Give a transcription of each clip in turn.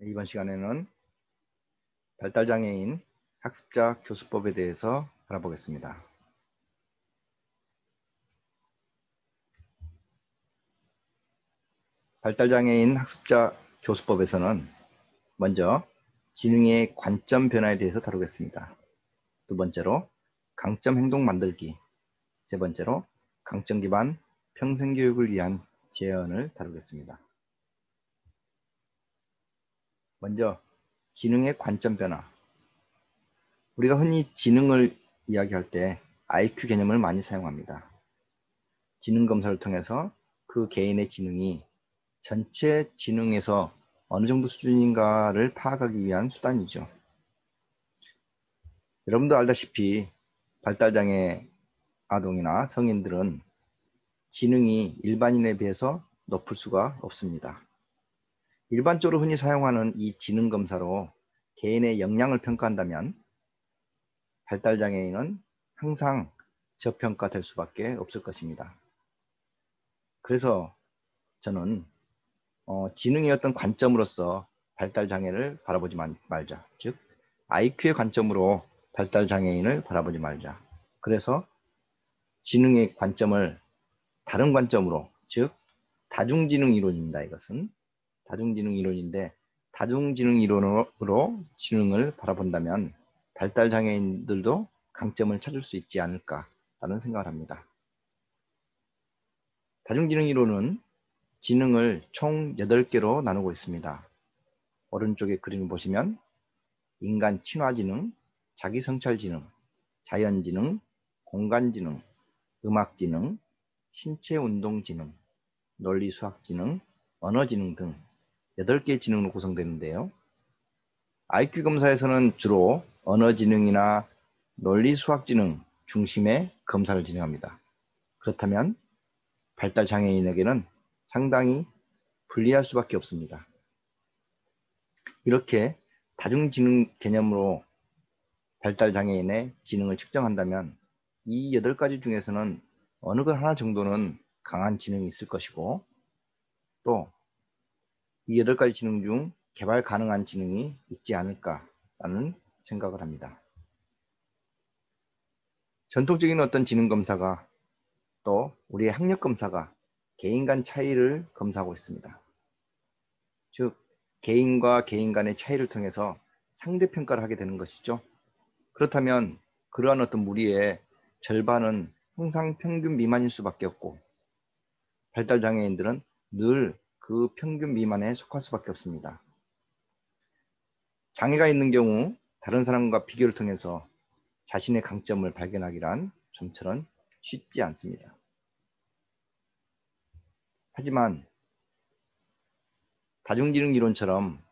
이번 시간에는 발달장애인 학습자 교수법에 대해서 알아보겠습니다. 발달장애인 학습자 교수법에서는 먼저 지능의 관점 변화에 대해서 다루겠습니다. 두 번째로 강점 행동 만들기, 세 번째로 강점 기반 평생교육을 위한 제언을 다루겠습니다. 먼저 지능의 관점 변화. 우리가 흔히 지능을 이야기할 때 IQ 개념을 많이 사용합니다. 지능 검사를 통해서 그 개인의 지능이 전체 지능에서 어느 정도 수준인가를 파악하기 위한 수단이죠. 여러분도 알다시피 발달장애 아동이나 성인들은 지능이 일반인에 비해서 높을 수가 없습니다. 일반적으로 흔히 사용하는 이 지능 검사로 개인의 역량을 평가한다면 발달장애인은 항상 저평가될 수밖에 없을 것입니다. 그래서 저는 지능의 어떤 관점으로서 발달장애를 바라보지 말자. 즉 IQ의 관점으로 발달장애인을 바라보지 말자. 그래서 지능의 관점을 다른 관점으로, 즉 다중지능 이론입니다. 이것은 다중지능 이론인데, 다중지능 이론으로 지능을 바라본다면 발달장애인들도 강점을 찾을 수 있지 않을까라는 생각을 합니다. 다중지능 이론은 지능을 총 8개로 나누고 있습니다. 오른쪽에 그림을 보시면 인간 친화지능, 자기성찰지능, 자연지능, 공간지능, 음악지능, 신체운동지능, 논리수학지능, 언어지능 등 8개의 지능으로 구성되는데요. IQ 검사에서는 주로 언어지능이나 논리수학지능 중심의 검사를 진행합니다. 그렇다면 발달장애인에게는 상당히 불리할 수밖에 없습니다. 이렇게 다중지능 개념으로 발달장애인의 지능을 측정한다면 이 8가지 중에서는 어느 것 하나 정도는 강한 지능이 있을 것이고, 또 이 8가지 지능 중 개발 가능한 지능이 있지 않을까라는 생각을 합니다. 전통적인 어떤 지능 검사가, 또 우리의 학력 검사가 개인 간 차이를 검사하고 있습니다. 즉 개인과 개인 간의 차이를 통해서 상대평가를 하게 되는 것이죠. 그렇다면 그러한 어떤 무리의 절반은 항상 평균 미만일 수밖에 없고, 발달장애인들은 늘 그 평균 미만에 속할 수밖에 없습니다. 장애가 있는 경우 다른 사람과 비교를 통해서 자신의 강점을 발견하기란 좀처럼 쉽지 않습니다. 하지만 다중지능 이론처럼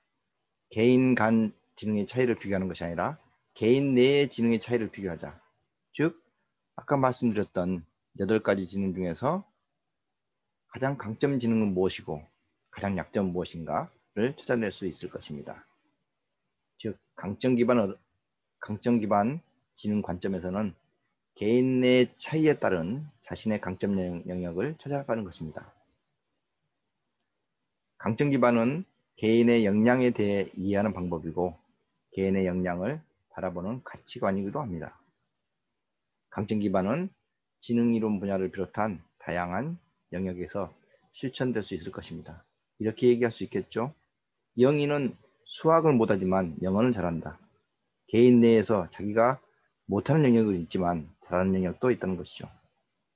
개인 간 지능의 차이를 비교하는 것이 아니라 개인 내의 지능의 차이를 비교하자. 즉 아까 말씀드렸던 8가지 지능 중에서 가장 강점 지능은 무엇이고 가장 약점은 무엇인가를 찾아낼 수 있을 것입니다. 즉 강점 기반 지능 관점에서는 개인 내 차이에 따른 자신의 강점 영역을 찾아가는 것입니다. 강점 기반은 개인의 역량에 대해 이해하는 방법이고, 개인의 역량을 바라보는 가치관이기도 합니다. 강점 기반은 지능이론 분야를 비롯한 다양한 영역에서 실천될 수 있을 것입니다. 이렇게 얘기할 수 있겠죠. 영희는 수학을 못하지만 영어는 잘한다. 개인 내에서 자기가 못하는 영역은 있지만 잘하는 영역도 있다는 것이죠.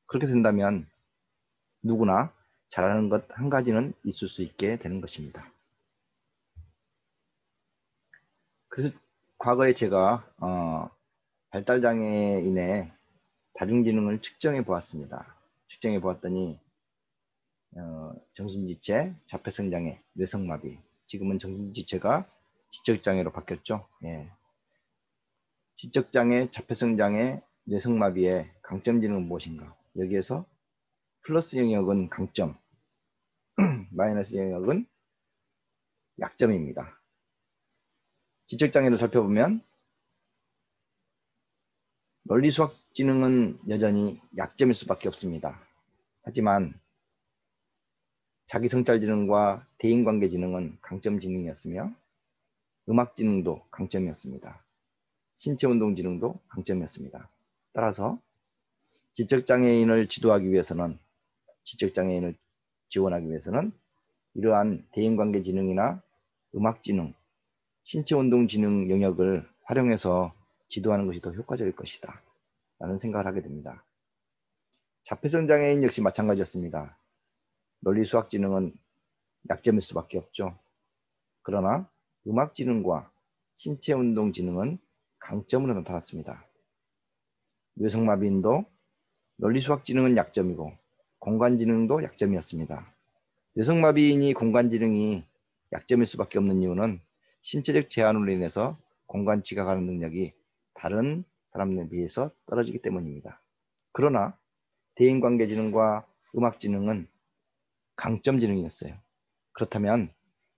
그렇게 된다면 누구나 잘하는 것 한 가지는 있을 수 있게 되는 것입니다. 그래서 과거에 제가 발달장애인의 다중지능을 측정해 보았습니다. 측정해 보았더니 정신지체, 자폐성장애, 뇌성마비, 지금은 정신지체가 지적장애로 바뀌었죠. 예. 지적장애, 자폐성장애, 뇌성마비의 강점지능은 무엇인가? 여기에서 플러스 영역은 강점, 마이너스 영역은 약점입니다. 지적장애를 살펴보면 논리수학지능은 여전히 약점일 수밖에 없습니다. 하지만 자기성찰지능과 대인관계지능은 강점지능이었으며, 음악지능도 강점이었습니다. 신체운동지능도 강점이었습니다. 따라서 지적장애인을 지도하기 위해서는, 지적장애인을 지원하기 위해서는 이러한 대인관계지능이나 음악지능, 신체운동지능 영역을 활용해서 지도하는 것이 더 효과적일 것이다 라는 생각을 하게 됩니다. 자폐성장애인 역시 마찬가지였습니다. 논리수학지능은 약점일 수밖에 없죠. 그러나 음악지능과 신체운동지능은 강점으로 나타났습니다. 뇌성마비인도 논리수학지능은 약점이고 공간지능도 약점이었습니다. 뇌성마비인이 공간지능이 약점일 수밖에 없는 이유는 신체적 제한으로 인해서 공간 지각하는 능력이 다른 사람들에 비해서 떨어지기 때문입니다. 그러나 대인관계지능과 음악지능은 강점지능이었어요. 그렇다면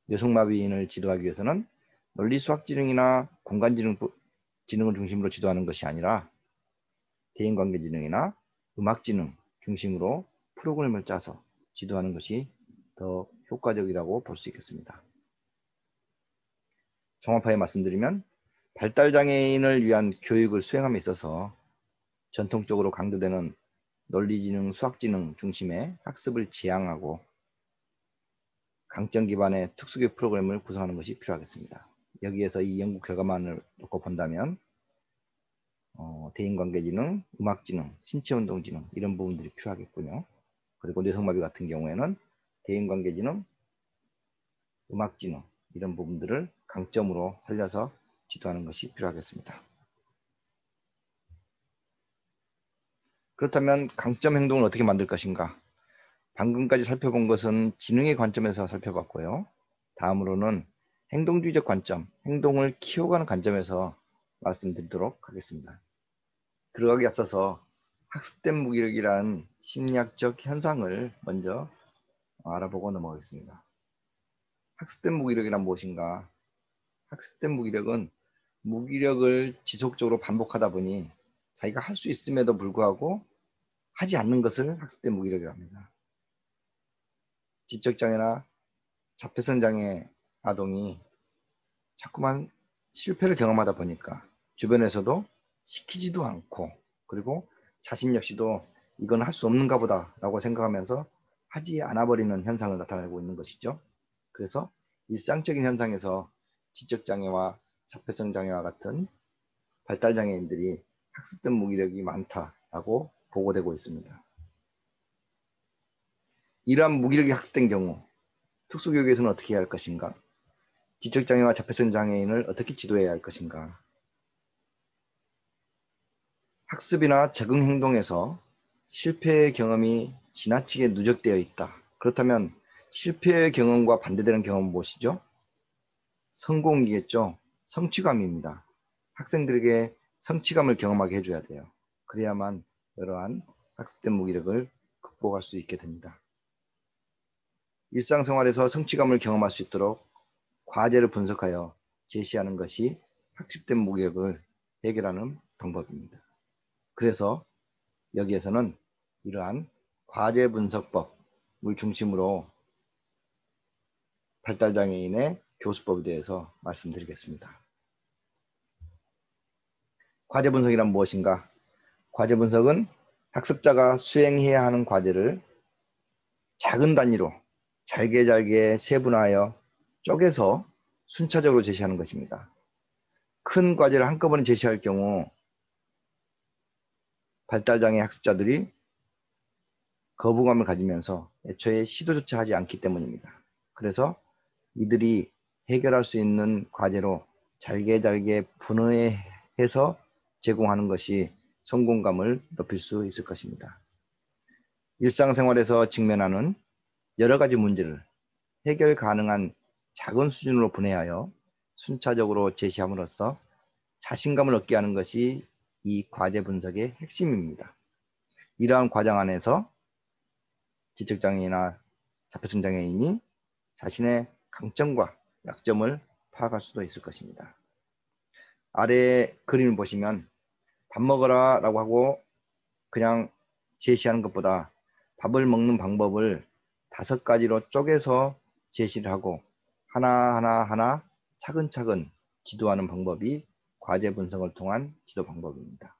뇌성마비인을 지도하기 위해서는 논리수학지능이나 공간지능을 중심으로 지도하는 것이 아니라 대인관계지능이나 음악지능 중심으로 프로그램을 짜서 지도하는 것이 더 효과적이라고 볼 수 있겠습니다. 종합하여 말씀드리면 발달장애인을 위한 교육을 수행함에 있어서 전통적으로 강조되는 논리지능, 수학지능 중심의 학습을 지향하고 강점 기반의 특수교육 프로그램을 구성하는 것이 필요하겠습니다. 여기에서 이 연구 결과만을 놓고 본다면 대인관계지능, 음악지능, 신체운동지능 이런 부분들이 필요하겠군요. 그리고 뇌성마비 같은 경우에는 대인관계지능, 음악지능 이런 부분들을 강점으로 살려서 지도하는 것이 필요하겠습니다. 그렇다면 강점 행동을 어떻게 만들 것인가? 방금까지 살펴본 것은 지능의 관점에서 살펴봤고요. 다음으로는 행동주의적 관점, 행동을 키워가는 관점에서 말씀드리도록 하겠습니다. 들어가기 앞서서 학습된 무기력이라는 심리학적 현상을 먼저 알아보고 넘어가겠습니다. 학습된 무기력이란 무엇인가? 학습된 무기력은 무기력을 지속적으로 반복하다 보니 자기가 할 수 있음에도 불구하고 하지 않는 것을 학습된 무기력이라고 합니다. 지적장애나 자폐성장애 아동이 자꾸만 실패를 경험하다 보니까 주변에서도 시키지도 않고 그리고 자신 역시도 이건 할 수 없는가 보다 라고 생각하면서 하지 않아버리는 현상을 나타내고 있는 것이죠. 그래서 일상적인 현상에서 지적장애와 자폐성장애와 같은 발달장애인들이 학습된 무기력이 많다라고 보고되고 있습니다. 이러한 무기력이 학습된 경우 특수교육에서는 어떻게 해야 할 것인가? 지적장애와 자폐성장애인을 어떻게 지도해야 할 것인가? 학습이나 적응 행동에서 실패의 경험이 지나치게 누적되어 있다. 그렇다면 실패의 경험과 반대되는 경험은 무엇이죠? 성공이겠죠. 성취감입니다. 학생들에게 성취감을 경험하게 해줘야 돼요. 그래야만 이러한 학습된 무기력을 극복할 수 있게 됩니다. 일상생활에서 성취감을 경험할 수 있도록 과제를 분석하여 제시하는 것이 학습된 무기력을 해결하는 방법입니다. 그래서 여기에서는 이러한 과제 분석법을 중심으로 발달장애인의 교수법에 대해서 말씀드리겠습니다. 과제 분석이란 무엇인가? 과제 분석은 학습자가 수행해야 하는 과제를 작은 단위로 잘게 세분화하여 쪼개서 순차적으로 제시하는 것입니다. 큰 과제를 한꺼번에 제시할 경우 발달장애 학습자들이 거부감을 가지면서 애초에 시도조차 하지 않기 때문입니다. 그래서 이들이 해결할 수 있는 과제로 잘게 분해해서 제공하는 것이 성공감을 높일 수 있을 것입니다. 일상생활에서 직면하는 여러 가지 문제를 해결 가능한 작은 수준으로 분해하여 순차적으로 제시함으로써 자신감을 얻게 하는 것이 이 과제 분석의 핵심입니다. 이러한 과정 안에서 지적장애인이나 자폐성장애인이 자신의 강점과 약점을 파악할 수도 있을 것입니다. 아래 그림을 보시면 밥 먹어라 라고 하고 그냥 제시하는 것보다 밥을 먹는 방법을 5가지로 쪼개서 제시를 하고 하나 차근차근 지도하는 방법이 과제 분석을 통한 지도 방법입니다.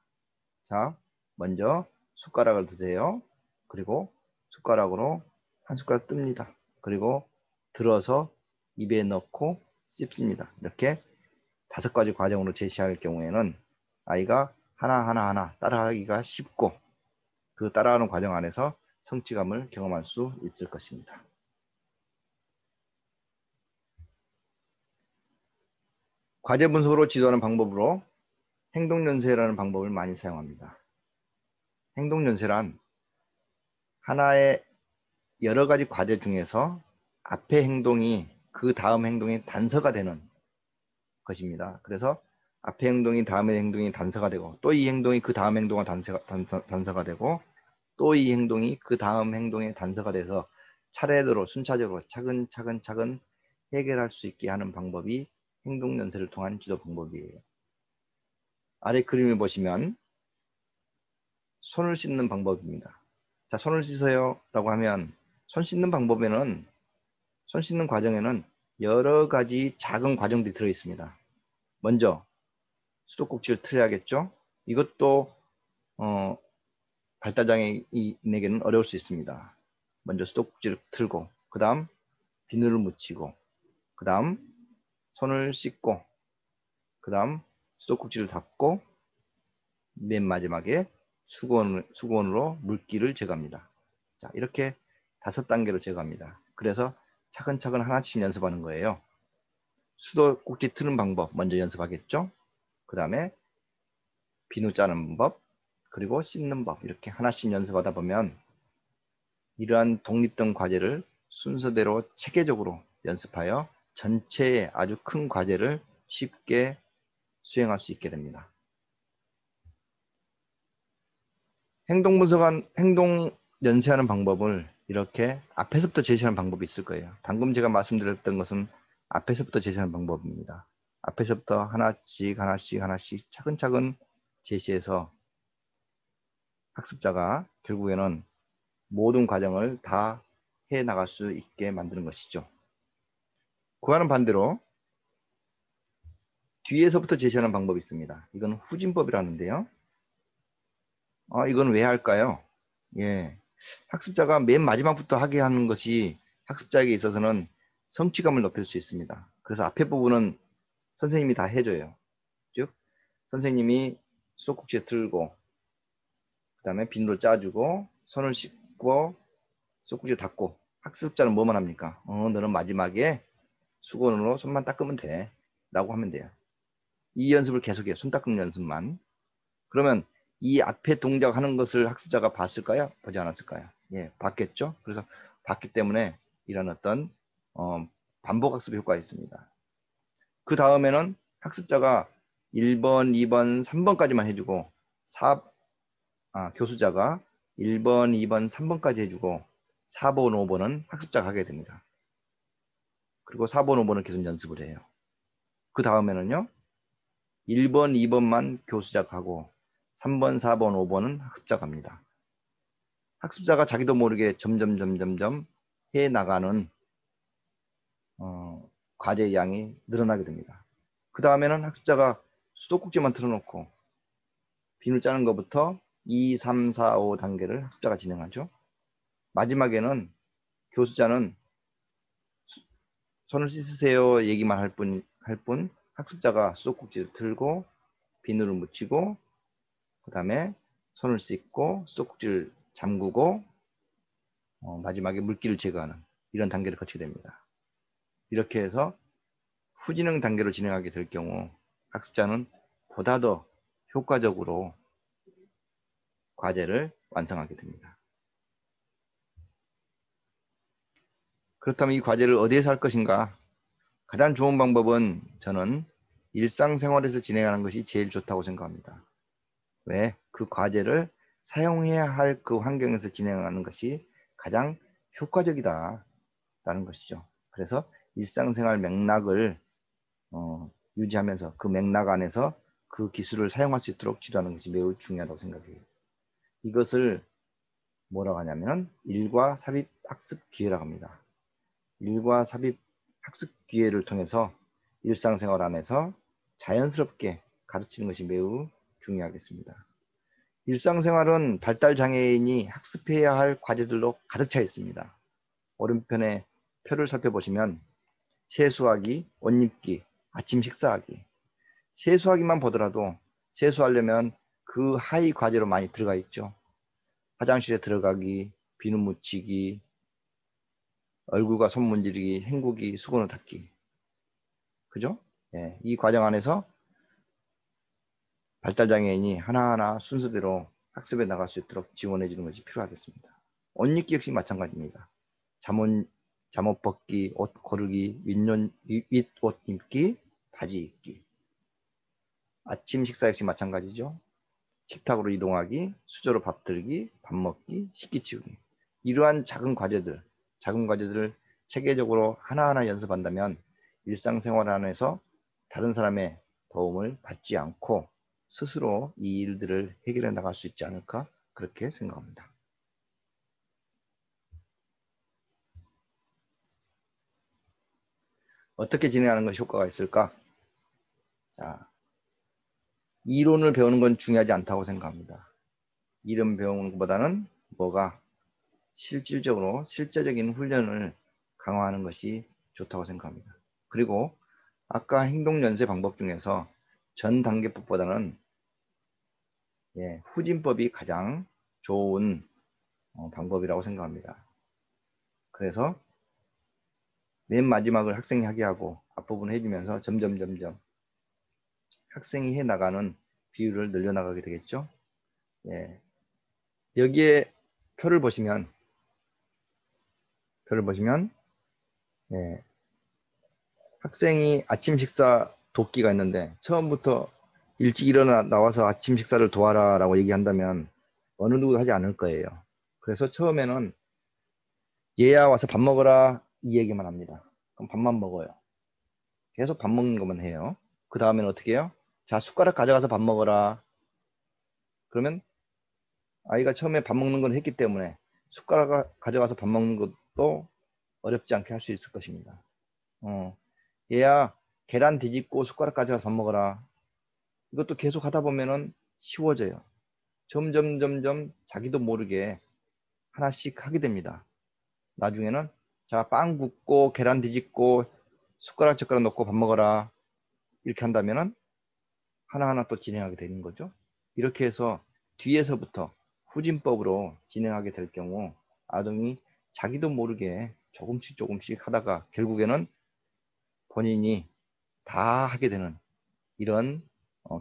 자, 먼저 숟가락을 드세요. 그리고 숟가락으로 한 숟가락 뜹니다. 그리고 들어서 입에 넣고 씹습니다. 이렇게 5가지 과정으로 제시할 경우에는 아이가 하나하나 따라하기가 쉽고 그 따라하는 과정 안에서 성취감을 경험할 수 있을 것입니다. 과제 분석으로 지도하는 방법으로 행동연쇄라는 방법을 많이 사용합니다. 행동연쇄란 하나의 여러 가지 과제 중에서 앞의 행동이 그 다음 행동의 단서가 되는 것입니다. 그래서 앞의 행동이 다음의 행동이 단서가 되고 또 이 행동이 그 다음 행동의 단서가 되고 또 이 행동이 그 다음 행동의 단서가 돼서 차례대로 순차적으로 차근차근 해결할 수 있게 하는 방법이 행동연쇄를 통한 지도 방법이에요. 아래 그림을 보시면 손을 씻는 방법입니다. 자, 손을 씻어요 라고 하면 손 씻는 방법에는 손 씻는 과정에는 여러 가지 작은 과정들이 들어 있습니다. 먼저 수도꼭지를 틀어야겠죠. 이것도 발달장애인에게는 어려울 수 있습니다. 먼저 수도꼭지를 틀고 그 다음 비누를 묻히고 그 다음 손을 씻고 그 다음 수도꼭지를 닫고 맨 마지막에 수건으로 물기를 제거합니다. 자, 이렇게 5단계로 제거합니다. 그래서 차근차근 하나씩 연습하는 거예요. 수도꼭지 트는 방법 먼저 연습하겠죠. 그 다음에 비누 짜는 법, 그리고 씻는 법 이렇게 하나씩 연습하다 보면 이러한 독립된 과제를 순서대로 체계적으로 연습하여 전체의 아주 큰 과제를 쉽게 수행할 수 있게 됩니다. 행동 연쇄하는 방법을 이렇게 앞에서부터 제시하는 방법이 있을 거예요. 방금 제가 말씀드렸던 것은 앞에서부터 제시하는 방법입니다. 앞에서부터 하나씩 차근차근 제시해서 학습자가 결국에는 모든 과정을 다 해 나갈 수 있게 만드는 것이죠. 그와는 반대로 뒤에서부터 제시하는 방법이 있습니다. 이건 후진법이라는데요. 이건 왜 할까요? 예, 학습자가 맨 마지막부터 하게 하는 것이 학습자에게 있어서는 성취감을 높일 수 있습니다. 그래서 앞에 부분은 선생님이 다 해줘요. 즉 선생님이 수도꼭지에 틀고 그 다음에 비누로 짜주고 손을 씻고 수도꼭지를 닫고 학습자는 뭐만 합니까? 너는 마지막에 수건으로 손만 닦으면 돼 라고 하면 돼요. 이 연습을 계속해요. 손 닦는 연습만. 그러면 이 앞에 동작하는 것을 학습자가 봤을까요? 보지 않았을까요? 예, 봤겠죠. 그래서 봤기 때문에 이런 어떤 반복 학습 효과가 있습니다. 그 다음에는 학습자가 1번, 2번, 3번까지만 해주고 교수자가 1번, 2번, 3번까지 해주고 4번, 5번은 학습자가 하게 됩니다. 그리고 4번, 5번을 계속 연습을 해요. 그 다음에는요. 1번, 2번만 교수자가 하고 3번, 4번, 5번은 학습자가 합니다. 학습자가 자기도 모르게 점점 해 나가는 과제의 양이 늘어나게 됩니다. 그 다음에는 학습자가 수도꼭지만 틀어놓고 비누 짜는 것부터 2, 3, 4, 5 단계를 학습자가 진행하죠. 마지막에는 교수자는 손을 씻으세요 얘기만 할 뿐 학습자가 수도꼭지를 틀고 비누를 묻히고 그 다음에 손을 씻고 수도꼭지를 잠그고 마지막에 물기를 제거하는 이런 단계를 거치게 됩니다. 이렇게 해서 후진행 단계로 진행하게 될 경우 학습자는 보다 더 효과적으로 과제를 완성하게 됩니다. 그렇다면 이 과제를 어디에서 할 것인가? 가장 좋은 방법은 저는 일상생활에서 진행하는 것이 제일 좋다고 생각합니다. 왜? 그 과제를 사용해야 할 그 환경에서 진행하는 것이 가장 효과적이다라는 것이죠. 그래서 일상생활 맥락을 유지하면서 그 맥락 안에서 그 기술을 사용할 수 있도록 지도하는 것이 매우 중요하다고 생각해요. 이것을 뭐라고 하냐면 일과 삽입 학습 기회라고 합니다. 일과 삽입 학습 기회를 통해서 일상생활 안에서 자연스럽게 가르치는 것이 매우 중요하겠습니다. 일상생활은 발달장애인이 학습해야 할 과제들로 가득 차 있습니다. 오른편에 표를 살펴보시면 세수하기, 옷 입기, 아침 식사하기. 세수하기만 보더라도 세수하려면 그 하위 과제로 많이 들어가 있죠. 화장실에 들어가기, 비누 묻히기, 얼굴과 손 문지르기, 헹구기, 수건을 닦기. 그죠? 예, 이 과정 안에서 발달장애인이 하나하나 순서대로 학습에 나갈 수 있도록 지원해 주는 것이 필요하겠습니다. 옷 입기 역시 마찬가지입니다. 잠옷 벗기, 옷 고르기, 윗옷 입기, 바지 입기. 아침 식사 역시 마찬가지죠. 식탁으로 이동하기, 수저로 밥 들기, 밥 먹기, 식기 치우기. 이러한 작은 과제들을 체계적으로 하나하나 연습한다면 일상생활 안에서 다른 사람의 도움을 받지 않고 스스로 이 일들을 해결해 나갈 수 있지 않을까 그렇게 생각합니다. 어떻게 진행하는 것이 효과가 있을까? 자, 이론을 배우는 건 중요하지 않다고 생각합니다. 이론 배우는 것보다는 뭐가 실질적으로 실제적인 훈련을 강화하는 것이 좋다고 생각합니다. 그리고 아까 행동연세 방법 중에서 전 단계법보다는 후진법이 가장 좋은 방법이라고 생각합니다. 그래서 맨 마지막을 학생이 하게 하고 앞부분을 해주면서 점점 학생이 해나가는 비율을 늘려나가게 되겠죠. 여기에 표를 보시면 학생이 아침 식사 돕기가 있는데 처음부터 일찍 일어나 나와서 아침 식사를 도와라 라고 얘기한다면 어느 누구도 하지 않을 거예요. 그래서 처음에는 얘야 와서 밥 먹어라 이 얘기만 합니다. 그럼 밥만 먹어요. 계속 밥 먹는 것만 해요. 그 다음에는 어떻게 해요? 자, 숟가락 가져가서 밥 먹어라. 그러면 아이가 처음에 밥 먹는 걸 했기 때문에 숟가락 가져가서 밥 먹는 것도 어렵지 않게 할 수 있을 것입니다. 얘야 계란 뒤집고 숟가락 가져가서 밥 먹어라. 이것도 계속 하다 보면은 쉬워져요. 점점 자기도 모르게 하나씩 하게 됩니다. 나중에는 자, 빵 굽고 계란 뒤집고 숟가락 넣고 밥 먹어라. 이렇게 한다면은 하나하나 또 진행하게 되는 거죠. 이렇게 해서 뒤에서부터 후진법으로 진행하게 될 경우 아동이 자기도 모르게 조금씩 하다가 결국에는 본인이 다 하게 되는 이런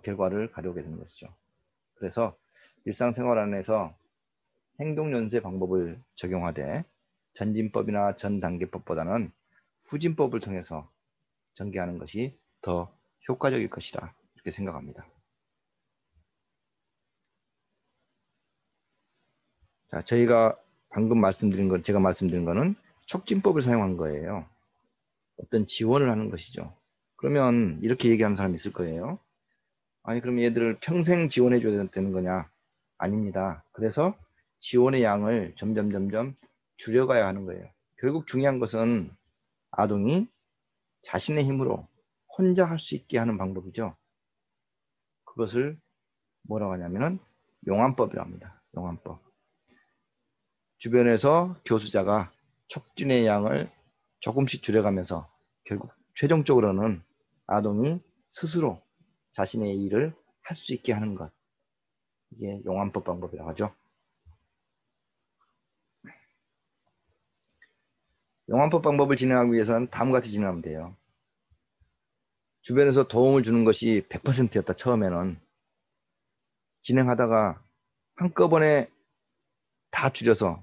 결과를 가져오게 되는 것이죠. 그래서 일상생활 안에서 행동연세 방법을 적용하되 전진법이나 전단계법보다는 후진법을 통해서 전개하는 것이 더 효과적일 것이다. 이렇게 생각합니다. 자, 저희가 방금 제가 말씀드린 거는 촉진법을 사용한 거예요. 어떤 지원을 하는 것이죠. 그러면 이렇게 얘기하는 사람이 있을 거예요. 아니, 그럼 얘들을 평생 지원해 줘야 되는 거냐? 아닙니다. 그래서 지원의 양을 점점 줄여가야 하는 거예요. 결국 중요한 것은 아동이 자신의 힘으로 혼자 할 수 있게 하는 방법이죠. 그것을 뭐라고 하냐면은 용암법이라고 합니다. 용암법. 주변에서 교수자가 촉진의 양을 조금씩 줄여가면서 결국 최종적으로는 아동이 스스로 자신의 일을 할 수 있게 하는 것. 이게 용암법 방법이라고 하죠. 용암법 방법을 진행하기 위해서는 다음과 같이 진행하면 돼요. 주변에서 도움을 주는 것이 100%였다. 처음에는 진행하다가 한꺼번에 다 줄여서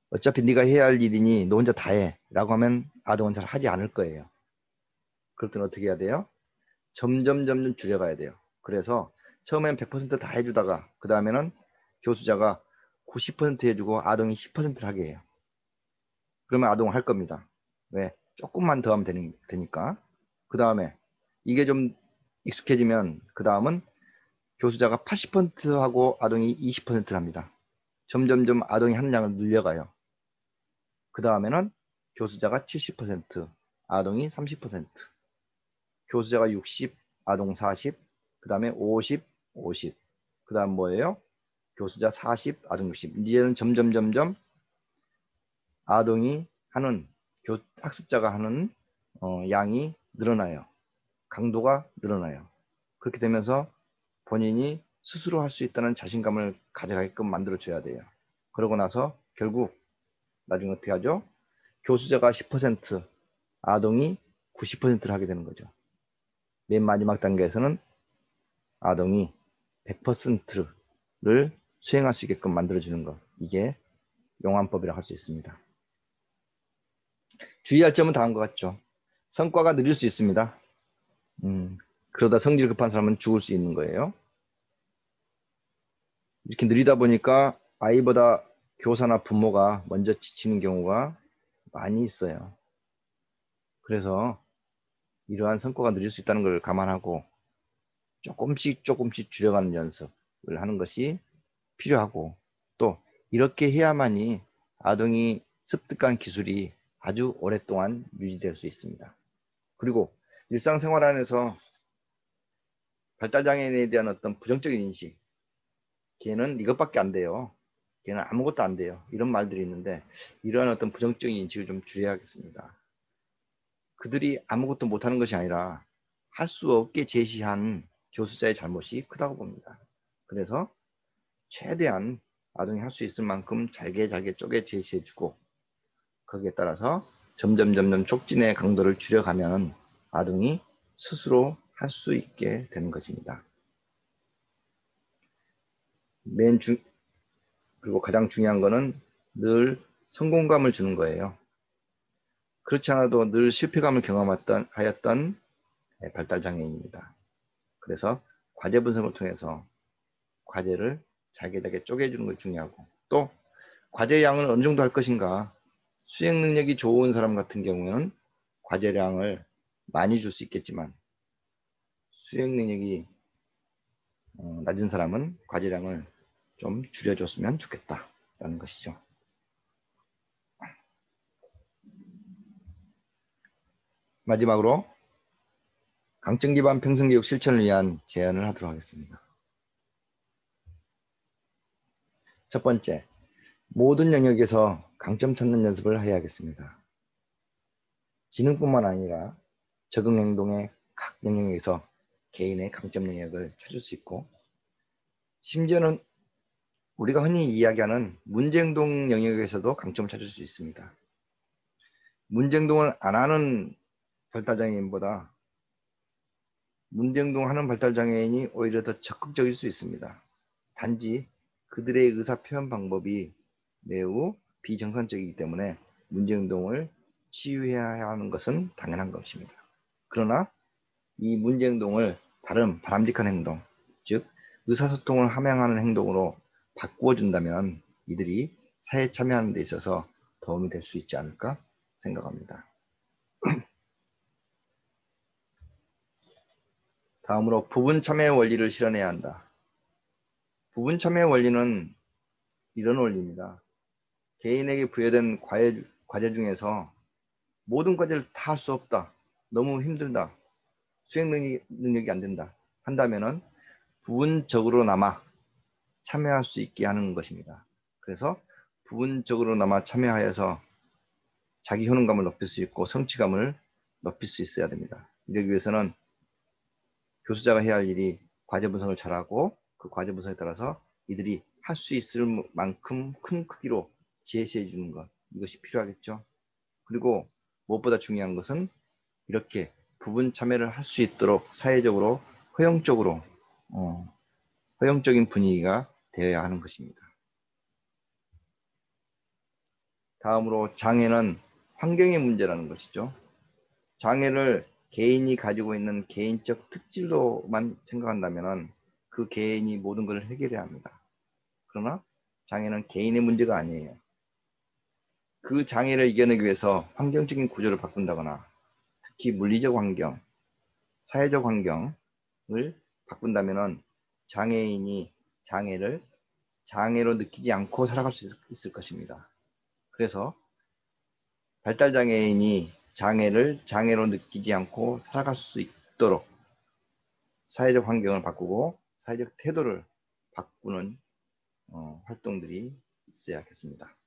어차피 네가 해야 할 일이니 너 혼자 다 해 라고 하면 아동은 잘 하지 않을 거예요. 그럴 때는 어떻게 해야 돼요? 점점 줄여가야 돼요. 그래서 처음엔 100%다 해주다가 그 다음에는 교수자가 90% 해주고 아동이 10%를 하게 해요. 그러면 아동은 할 겁니다. 왜? 조금만 더 하면 되니까. 그 다음에 이게 좀 익숙해지면 그 다음은 교수자가 80% 하고 아동이 20%를 합니다. 점점 아동이 하는 양을 늘려가요. 그 다음에는 교수자가 70%, 아동이 30%, 교수자가 60, 아동 40, 그 다음에 50, 50. 그 다음 뭐예요? 교수자 40, 아동 60. 이제는 점점 아동이 하는, 학습자가 하는 양이 늘어나요. 강도가 늘어나요. 그렇게 되면서 본인이 스스로 할 수 있다는 자신감을 가져가게끔 만들어줘야 돼요. 그러고 나서 결국 나중에 어떻게 하죠? 교수자가 10%, 아동이 90%를 하게 되는 거죠. 맨 마지막 단계에서는 아동이 100%를 수행할 수 있게끔 만들어주는 것. 이게 용암법이라고 할 수 있습니다. 주의할 점은 다음과 같죠. 성과가 느릴 수 있습니다. 그러다 성질 급한 사람은 죽을 수 있는 거예요. 이렇게 느리다 보니까 아이보다 교사나 부모가 먼저 지치는 경우가 많이 있어요. 그래서 이러한 성과가 느릴 수 있다는 걸 감안하고 조금씩 줄여가는 연습을 하는 것이 필요하고, 또 이렇게 해야만이 아동이 습득한 기술이 아주 오랫동안 유지될 수 있습니다. 그리고 일상생활 안에서 발달장애인에 대한 어떤 부정적인 인식, 걔는 이것밖에 안 돼요, 걔는 아무것도 안 돼요, 이런 말들이 있는데, 이러한 어떤 부정적인 인식을 좀 줄여야겠습니다. 그들이 아무것도 못하는 것이 아니라 할 수 없게 제시한 교수자의 잘못이 크다고 봅니다. 그래서 최대한 아동이 할 수 있을 만큼 잘게 쪼개 제시해주고, 거기에 따라서 점점 촉진의 강도를 줄여가면 아동이 스스로 할 수 있게 되는 것입니다. 그리고 가장 중요한 거는 늘 성공감을 주는 거예요. 그렇지 않아도 늘 실패감을 경험하였던 발달장애인입니다. 그래서 과제 분석을 통해서 과제를 잘게 쪼개주는 것이 중요하고, 또 과제 양을 어느 정도 할 것인가, 수행 능력이 좋은 사람 같은 경우는 과제량을 많이 줄 수 있겠지만, 수행 능력이 낮은 사람은 과제량을 좀 줄여줬으면 좋겠다라는 것이죠. 마지막으로 강점 기반 평생교육 실천을 위한 제안을 하도록 하겠습니다. 첫 번째, 모든 영역에서 강점 찾는 연습을 해야겠습니다. 지능뿐만 아니라 적응 행동의 각 영역에서 개인의 강점 영역을 찾을 수 있고, 심지어는 우리가 흔히 이야기하는 문제행동 영역에서도 강점을 찾을 수 있습니다. 문제행동을 안 하는 발달장애인보다 문제행동하는 발달장애인이 오히려 더 적극적일 수 있습니다. 단지 그들의 의사 표현 방법이 매우 비정상적이기 때문에 문제행동을 치유해야 하는 것은 당연한 것입니다. 그러나 이 문제행동을 다른 바람직한 행동, 즉 의사소통을 함양하는 행동으로 바꾸어 준다면 이들이 사회에 참여하는 데 있어서 도움이 될 수 있지 않을까 생각합니다. 다음으로 부분 참여의 원리를 실현해야 한다. 부분 참여의 원리는 이런 원리입니다. 개인에게 부여된 과제 중에서 모든 과제를 다 할 수 없다, 너무 힘들다, 수행 능력이 안 된다 한다면은 부분적으로나마 참여할 수 있게 하는 것입니다. 그래서 부분적으로나마 참여하여서 자기 효능감을 높일 수 있고 성취감을 높일 수 있어야 됩니다. 이러기 위해서는 교수자가 해야 할 일이 과제 분석을 잘하고, 그 과제 분석에 따라서 이들이 할 수 있을 만큼 큰 크기로 제시해 주는 것, 이것이 필요하겠죠. 그리고 무엇보다 중요한 것은 이렇게 부분 참여를 할 수 있도록 사회적으로 허용적인 분위기가 되어야 하는 것입니다. 다음으로 장애는 환경의 문제라는 것이죠. 장애를 개인이 가지고 있는 개인적 특질로만 생각한다면 그 개인이 모든 것을 해결해야 합니다. 그러나 장애는 개인의 문제가 아니에요. 그 장애를 이겨내기 위해서 환경적인 구조를 바꾼다거나, 특히 물리적 환경, 사회적 환경을 바꾼다면 장애인이 장애를 장애로 느끼지 않고 살아갈 수 있을 것입니다. 그래서 발달장애인이 장애를 장애로 느끼지 않고 살아갈 수 있도록 사회적 환경을 바꾸고 사회적 태도를 바꾸는 활동들이 있어야겠습니다.